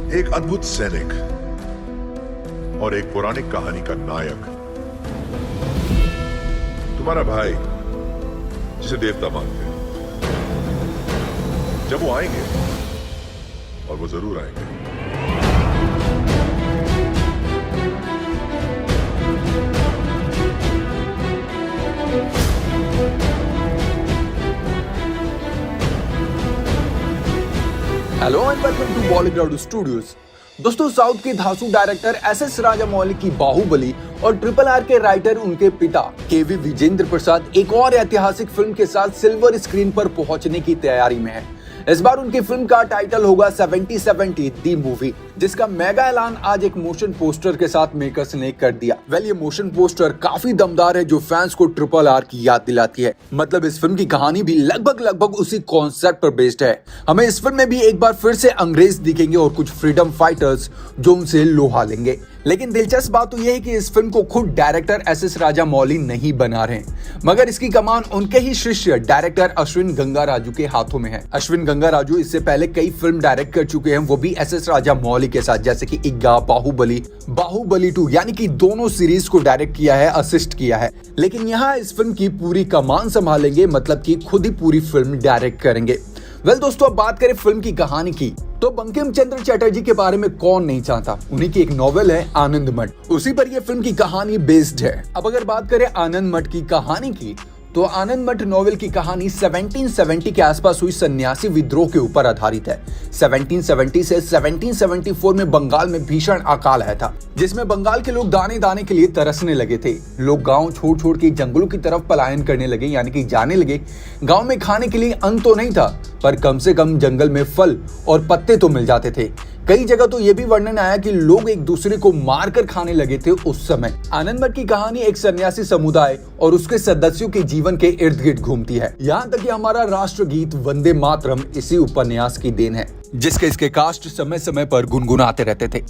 एक अद्भुत सैनिक और एक पौराणिक कहानी का नायक, तुम्हारा भाई जिसे देवता मानते हैं। जब वो आएंगे, और वो जरूर आएंगे, hello and welcome to Bollywood studios. दोस्तों, साउथ के धांसू डायरेक्टर एस राजामौली की बाहुबली और RRR के राइटर उनके पिता KV विजेंद्र प्रसाद एक और ऐतिहासिक फिल्म के साथ सिल्वर स्क्रीन पर पहुंचने की तैयारी में है। इस बार उनकी फिल्म का टाइटल होगा 70-70 दी मूवी, जिसका मेगा ऐलान आज एक मोशन पोस्टर के साथ मेकर्स ने कर दिया। ये मोशन पोस्टर काफी दमदार है, जो फैंस को RRR की याद दिलाती है। मतलब इस फिल्म की कहानी भी लगभग उसी कॉन्सेप्ट पर बेस्ड है। हमें इस फिल्म में भी एक बार फिर से अंग्रेज दिखेंगे और कुछ फ्रीडम फाइटर्स जो उनसे लोहा लेंगे। लेकिन दिलचस्प बात तो यह है कि इस फिल्म को खुद डायरेक्टर एस राजामौली नहीं बना रहे, मगर इसकी कमान उनके ही शिष्य डायरेक्टर अश्विन गंगाराजू के हाथों में है। अश्विन गंगाराजू इससे पहले कई फिल्म डायरेक्ट कर चुके हैं, वो भी एस राजामौली के साथ, जैसे कि इग्गा, बाहुबली 2 यानी कि दोनों सीरीज को डायरेक्ट किया है, असिस्ट किया है। लेकिन यहाँ इस फिल्म की पूरी कमान संभालेंगे, मतलब कि खुद ही पूरी फिल्म डायरेक्ट करेंगे। दोस्तों, अब बात करें फिल्म की कहानी की, तो बंकिम चंद्र चटर्जी के बारे में कौन नहीं चाहता। उन्हीं की एक नॉवेल है आनंद मठ, उसी पर यह फिल्म की कहानी बेस्ड है। अब अगर बात करें आनंद मठ की कहानी की, तो आनंद मठ नॉवेल की कहानी 1770 के आसपास हुई सन्यासी विद्रोह के ऊपर आधारित है। 1770 से 1774 में बंगाल में भीषण अकाल आया था, जिसमें बंगाल के लोग दाने दाने के लिए तरसने लगे थे। लोग गांव छोड़ के जंगलों की तरफ पलायन करने लगे, यानी कि जाने लगे। गांव में खाने के लिए अन्न तो नहीं था, पर कम से कम जंगल में फल और पत्ते तो मिल जाते थे। कई जगह तो यह भी वर्णन आया कि लोग एक दूसरे को मारकर खाने लगे थे उस समय। आनंद मठ की कहानी एक सन्यासी समुदाय और उसके सदस्यों के जीवन के इर्द गिर्द घूमती है। यहाँ तक कि हमारा राष्ट्रगीत वंदे मातरम इसी उपन्यास की देन है, जिसके इसके कास्ट समय समय पर गुनगुनाते रहते थे।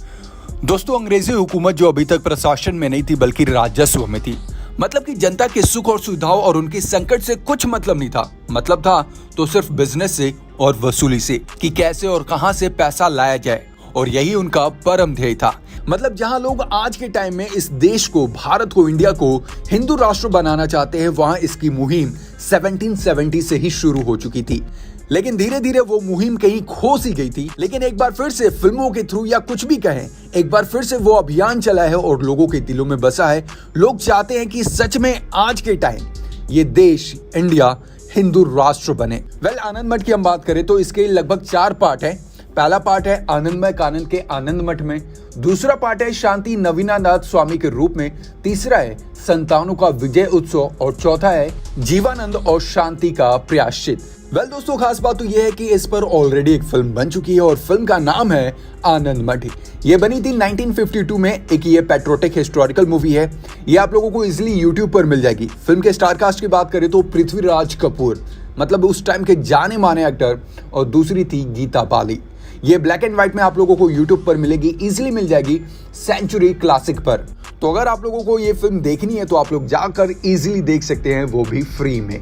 दोस्तों, अंग्रेजी हुकूमत जो अभी तक प्रशासन में नहीं थी बल्कि राजस्व में थी, मतलब कि जनता के सुख और सुविधाओं और उनके संकट से कुछ मतलब नहीं था। मतलब था तो सिर्फ बिजनेस से और वसूली से, कि कैसे और कहां से पैसा लाया जाए, और यही उनका परम ध्येय था। मतलब जहां लोग आज के टाइम में इस देश को, भारत को, इंडिया को हिंदू राष्ट्र बनाना चाहते हैं, वहां इसकी मुहिम 1770 से ही शुरू हो चुकी थी। लेकिन धीरे धीरे वो मुहिम कहीं खो सी गई थी। लेकिन एक बार फिर से फिल्मों के थ्रू या कुछ भी कहें, एक बार फिर से वो अभियान चला है और लोगों के दिलों में बसा है। लोग चाहते हैं कि सच में आज के टाइम ये देश, इंडिया, हिंदू राष्ट्र बने। आनंद मठ की हम बात करें तो इसके लगभग 4 पार्ट है। पहला पार्ट है आनंदमय कानन के आनंद मठ में, दूसरा पार्ट है शांति नवीनानाथ स्वामी के रूप में, तीसरा है संतानों का विजय उत्सव, और चौथा है जीवानंद और शांति का प्रायश्चित। दोस्तों, खास बात तो यह है कि इस पर ऑलरेडी एक फिल्म बन चुकी है और फिल्म का नाम है आनंद मठ। ये बनी थी 1952 में। एक ये पेट्रोटिक हिस्टोरिकल मूवी है। ये आप लोगों को इजिली यूट्यूब पर मिल जाएगी। फिल्म के स्टार कास्ट की बात करें तो पृथ्वीराज कपूर, मतलब उस टाइम के जाने माने एक्टर, और दूसरी थी गीता बाली। ये ब्लैक एंड व्हाइट में आप लोगों को यूट्यूब पर मिलेगी, इजिली मिल जाएगी सेंचुरी क्लासिक पर। तो अगर आप लोगों को ये फिल्म देखनी है तो आप लोग जाकर इजिली देख सकते हैं, वो भी फ्री में।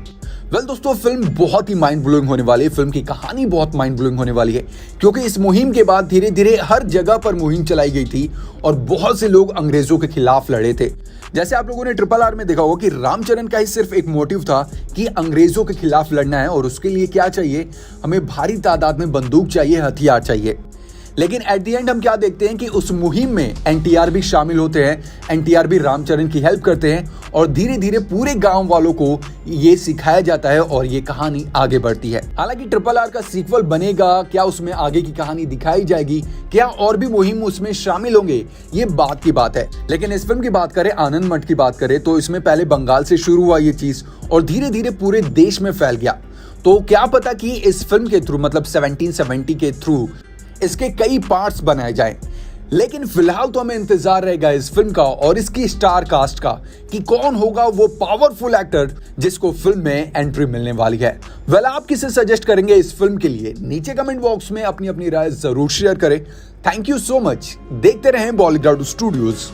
दोस्तों, फिल्म बहुत ही माइंड ब्लोइंग होने वाली है। फिल्म की कहानी बहुत माइंड ब्लोइंग होने वाली है, क्योंकि इस मुहिम के बाद धीरे धीरे हर जगह पर मुहिम चलाई गई थी और बहुत से लोग अंग्रेजों के खिलाफ लड़े थे। जैसे आप लोगों ने RRR में देखा होगा कि रामचरण का ही सिर्फ एक मोटिव था कि अंग्रेजों के खिलाफ लड़ना है, और उसके लिए क्या चाहिए, हमें भारी तादाद में बंदूक चाहिए, हथियार चाहिए। लेकिन एट द एंड हम क्या देखते हैं कि उस मुहिम में NTR भी शामिल होते हैं। NTR भी रामचरण की हेल्प करते हैं और धीरे धीरे पूरे गांव वालों को ये सिखाया जाता है और ये कहानी आगे बढ़ती है। हालांकि RRR का सीक्वल बनेगा, क्या उसमें आगे की कहानी दिखाई जाएगी, क्या और भी मुहिम उसमें शामिल होंगे, ये बात की बात है। लेकिन इस फिल्म की बात करें, आनंद मठ की बात करें, तो इसमें पहले बंगाल से शुरू हुआ ये चीज और धीरे धीरे पूरे देश में फैल गया। तो क्या पता कि इस फिल्म के थ्रू, मतलब 1770 के थ्रू, इसके कई पार्ट्स बनाए जाएं। लेकिन फिलहाल तो हमें इंतजार रहेगा इस फिल्म का और इसकी स्टार कास्ट का, कि कौन होगा वो पावरफुल एक्टर जिसको फिल्म में एंट्री मिलने वाली है। आप किसे सजेस्ट करेंगे इस फिल्म के लिए? नीचे कमेंट बॉक्स में अपनी अपनी राय जरूर शेयर करें। Thank you so much. देखते रहें बॉलीवुड स्टूडियोज।